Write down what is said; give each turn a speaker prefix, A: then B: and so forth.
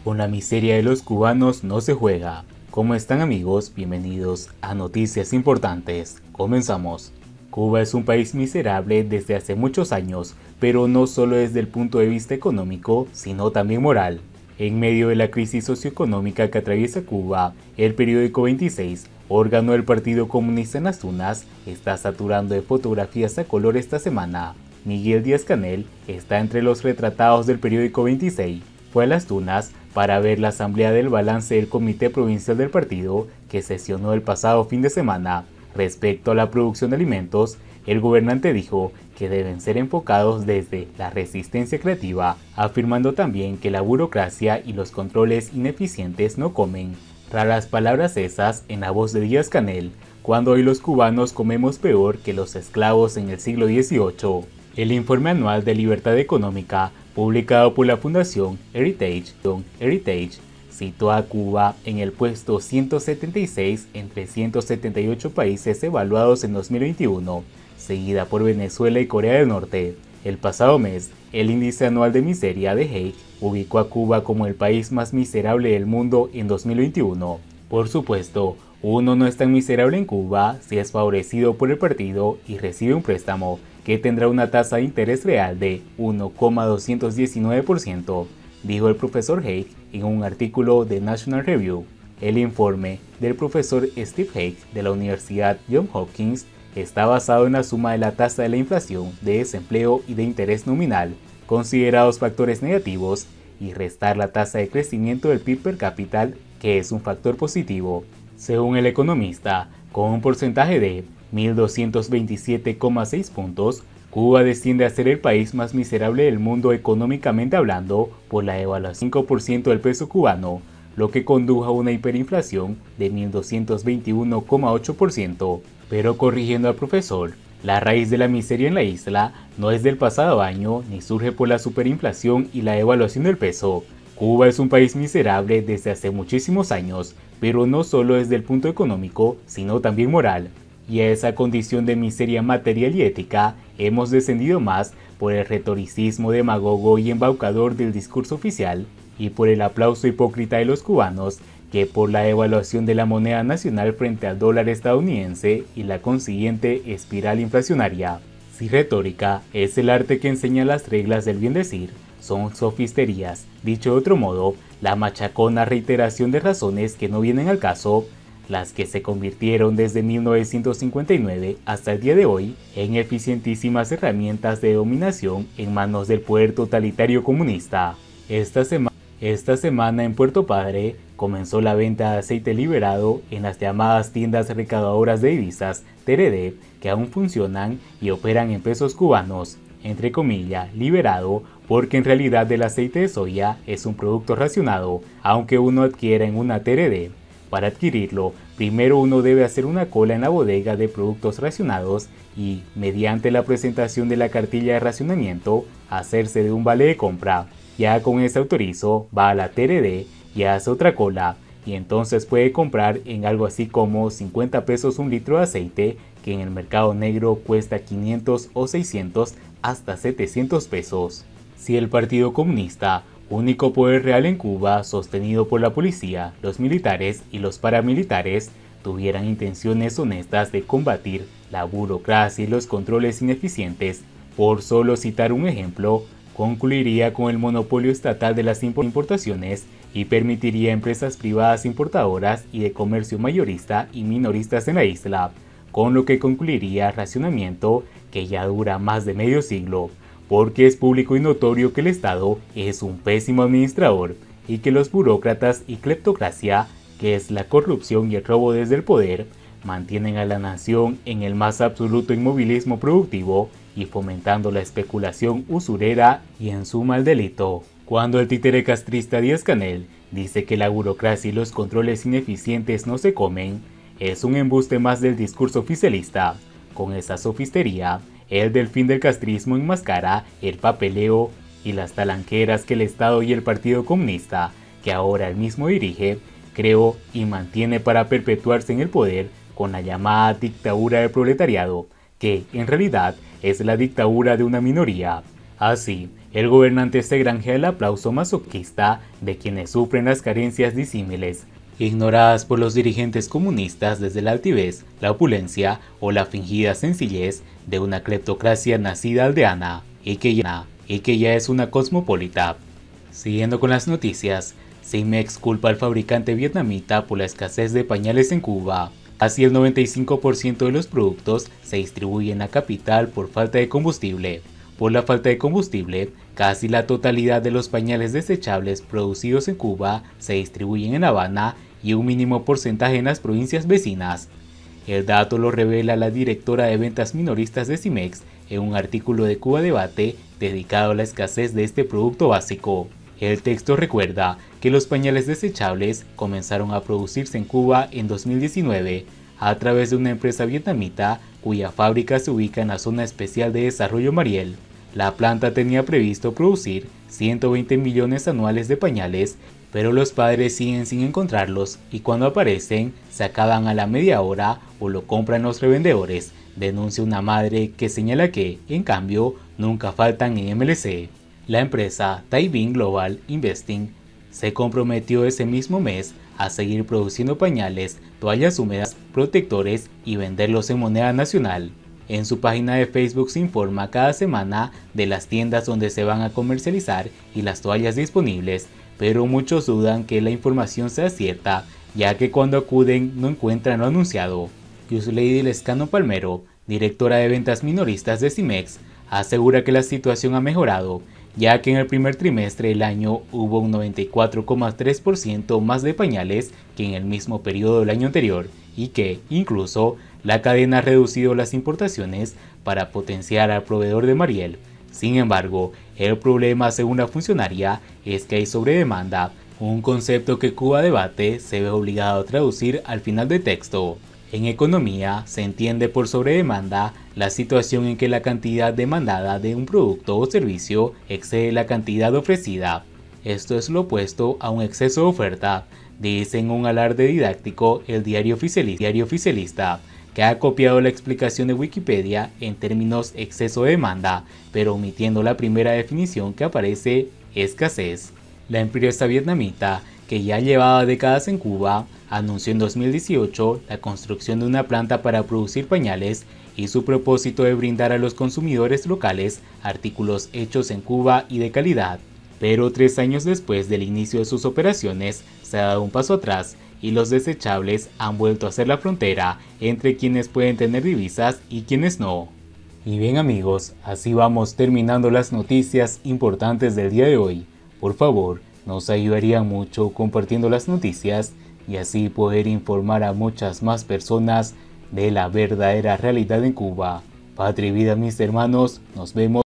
A: Con la miseria de los cubanos no se juega. ¿Cómo están, amigos? Bienvenidos a Noticias Importantes. Comenzamos. Cuba es un país miserable desde hace muchos años, pero no solo desde el punto de vista económico, sino también moral. En medio de la crisis socioeconómica que atraviesa Cuba, el periódico 26, órgano del Partido Comunista en las Tunas, está saturando de fotografías a color esta semana. Miguel Díaz-Canel está entre los retratados del periódico 26. Fue a las Tunas para ver la asamblea del balance del Comité Provincial del Partido que sesionó el pasado fin de semana. Respecto a la producción de alimentos, el gobernante dijo que deben ser enfocados desde la resistencia creativa, afirmando también que la burocracia y los controles ineficientes no comen. Raras palabras esas en la voz de Díaz-Canel, cuando hoy los cubanos comemos peor que los esclavos en el siglo XVIII. El informe anual de libertad económica, publicado por la Fundación Heritage, situó a Cuba en el puesto 176 entre 178 países evaluados en 2021, seguida por Venezuela y Corea del Norte. El pasado mes, el índice anual de miseria de Hague ubicó a Cuba como el país más miserable del mundo en 2021. Por supuesto, uno no es tan miserable en Cuba si es favorecido por el partido y recibe un préstamo que tendrá una tasa de interés real de 1,219%, dijo el profesor Hague en un artículo de National Review. El informe del profesor Steve Hague de la Universidad Johns Hopkins está basado en la suma de la tasa de la inflación, de desempleo y de interés nominal, considerados factores negativos, y restar la tasa de crecimiento del PIB per cápita, que es un factor positivo. Según el economista, con un porcentaje de 1.227,6 puntos, Cuba desciende a ser el país más miserable del mundo económicamente hablando por la devaluación del 5% del peso cubano, lo que condujo a una hiperinflación de 1.221,8%. Pero corrigiendo al profesor, la raíz de la miseria en la isla no es del pasado año ni surge por la superinflación y la devaluación del peso. Cuba es un país miserable desde hace muchísimos años, pero no solo desde el punto económico, sino también moral. Y a esa condición de miseria material y ética hemos descendido más por el retoricismo demagogo y embaucador del discurso oficial y por el aplauso hipócrita de los cubanos que por la devaluación de la moneda nacional frente al dólar estadounidense y la consiguiente espiral inflacionaria. Si retórica es el arte que enseña las reglas del bien decir, son sofisterías, dicho de otro modo, la machacona reiteración de razones que no vienen al caso, las que se convirtieron desde 1959 hasta el día de hoy en eficientísimas herramientas de dominación en manos del poder totalitario comunista. Esta semana en Puerto Padre comenzó la venta de aceite liberado en las llamadas tiendas recaudadoras de divisas TRD, que aún funcionan y operan en pesos cubanos, entre comillas, liberado, porque en realidad el aceite de soya es un producto racionado, aunque uno adquiera en una TRD. Para adquirirlo, primero uno debe hacer una cola en la bodega de productos racionados y, mediante la presentación de la cartilla de racionamiento, hacerse de un vale de compra. Ya con ese autorizo, va a la TRD y hace otra cola, y entonces puede comprar en algo así como 50 pesos un litro de aceite, que en el mercado negro cuesta 500 o 600 hasta 700 pesos. Si el Partido Comunista, único poder real en Cuba sostenido por la policía, los militares y los paramilitares, tuvieran intenciones honestas de combatir la burocracia y los controles ineficientes, por solo citar un ejemplo, concluiría con el monopolio estatal de las importaciones y permitiría empresas privadas importadoras y de comercio mayorista y minoristas en la isla, con lo que concluiría el racionamiento que ya dura más de medio siglo, porque es público y notorio que el Estado es un pésimo administrador y que los burócratas y cleptocracia, que es la corrupción y el robo desde el poder, mantienen a la nación en el más absoluto inmovilismo productivo y fomentando la especulación usurera y en suma el delito. Cuando el títere castrista Díaz-Canel dice que la burocracia y los controles ineficientes no se comen, es un embuste más del discurso oficialista. Con esa sofistería, el delfín del castrismo enmascara el papeleo y las talanqueras que el Estado y el Partido Comunista, que ahora él mismo dirige, creó y mantiene para perpetuarse en el poder con la llamada dictadura del proletariado, que en realidad es la dictadura de una minoría. Así, El gobernante se granjea el aplauso masoquista de quienes sufren las carencias disímiles, ignoradas por los dirigentes comunistas desde la altivez, la opulencia o la fingida sencillez de una cleptocracia nacida aldeana y que ya es una cosmopolita. Siguiendo con las noticias, Cimex culpa al fabricante vietnamita por la escasez de pañales en Cuba. Casi el 95% de los productos se distribuyen en la capital por falta de combustible. Por la falta de combustible, casi la totalidad de los pañales desechables producidos en Cuba se distribuyen en La Habana y un mínimo porcentaje en las provincias vecinas. El dato lo revela la directora de ventas minoristas de Cimex en un artículo de Cuba Debate dedicado a la escasez de este producto básico. El texto recuerda que los pañales desechables comenzaron a producirse en Cuba en 2019 a través de una empresa vietnamita cuya fábrica se ubica en la Zona Especial de Desarrollo Mariel. La planta tenía previsto producir 120 millones anuales de pañales, pero los padres siguen sin encontrarlos y cuando aparecen se acaban a la media hora o lo compran los revendedores, denuncia una madre que señala que, en cambio, nunca faltan en MLC. La empresa Taibing Global Investing se comprometió ese mismo mes a seguir produciendo pañales, toallas húmedas, protectores y venderlos en moneda nacional. En su página de Facebook se informa cada semana de las tiendas donde se van a comercializar y las toallas disponibles, pero muchos dudan que la información sea cierta, ya que cuando acuden no encuentran lo anunciado. Yuslady Lescano Palmero, directora de ventas minoristas de Cimex, asegura que la situación ha mejorado, ya que en el primer trimestre del año hubo un 94,3% más de pañales que en el mismo periodo del año anterior y que, incluso, la cadena ha reducido las importaciones para potenciar al proveedor de Mariel. Sin embargo, el problema, según la funcionaria, es que hay sobredemanda, un concepto que Cuba Debate se ve obligado a traducir al final del texto. En economía se entiende por sobredemanda la situación en que la cantidad demandada de un producto o servicio excede la cantidad ofrecida. Esto es lo opuesto a un exceso de oferta, dice en un alarde didáctico el diario oficialista, que ha copiado la explicación de Wikipedia en términos exceso de demanda, pero omitiendo la primera definición que aparece, escasez. La empresa vietnamita, que ya llevaba décadas en Cuba, anunció en 2018 la construcción de una planta para producir pañales y su propósito de brindar a los consumidores locales artículos hechos en Cuba y de calidad. Pero 3 años después del inicio de sus operaciones, se ha dado un paso atrás y los desechables han vuelto a ser la frontera entre quienes pueden tener divisas y quienes no. Y bien amigos, así vamos terminando las noticias importantes del día de hoy. Por favor, nos ayudaría mucho compartiendo las noticias y así poder informar a muchas más personas de la verdadera realidad en Cuba. Patria y vida mis hermanos, nos vemos.